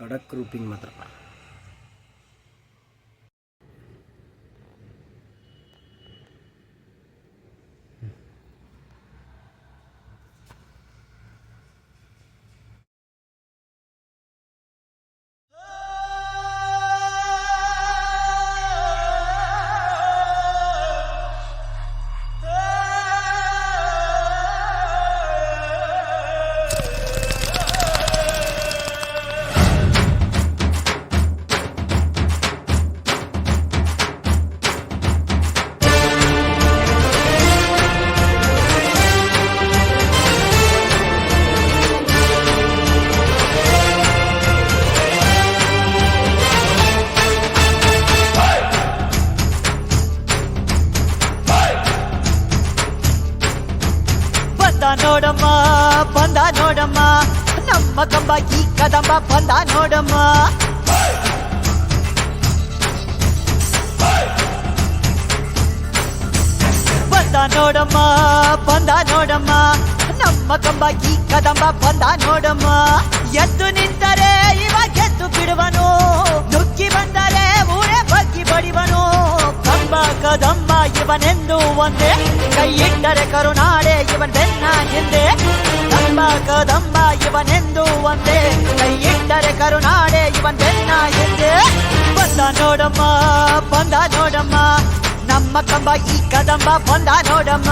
ಖಡಕ್ ರೂಪಿಂಗ್ ಮಾತ್ರ. ನೋಡಮ್ಮ ಬಂದ ನೋಡಮ್ಮ ನಮ್ಮ ಕಂಬ ಈ ಕದಂಬ ಬಂದ ನೋಡಮ್ಮ. ಬಂದ ನೋಡಮ್ಮ ಬಂದ ನೋಡಮ್ಮ ನಮ್ಮ ಕಂಬ ಈ ಕದಂಬ ಬಂದ ನೋಡಮ್ಮ. ಎದ್ದು ನಿಂತರೆ ಇವ ಗೆದ್ದು ಬಿಡುವನು, ನುಗ್ಗಿ ಬಂದರೆ ಊರೇ ಬಗ್ಗಿ ಬಡಿವನು. ಕಂಬ ಕದಂಬ ಇವನೆಂದು ಒಂದೇ, ಕೈ ಇಟ್ಟರೆ ಕರುನಾಡೆ ಇವನ್ ಬೆನ್ನ ಹಿಂದೆ. ಕಂಬ ಕದಂಬ ಇವನೆಂದು ಒಂದೇ, ಕೈ ಇಟ್ಟರೆ ಕರುನಾಡೆ ಇವನ್ ಬೆನ್ನ ಹಿಂದೆ. ಬಂದ ನೋಡಮ್ಮ ಬಂದ ನೋಡಮ್ಮ ನಮ್ಮ ಕಂಬ ಈ ಕದಂಬ ಬಂದ ನೋಡಮ್ಮ.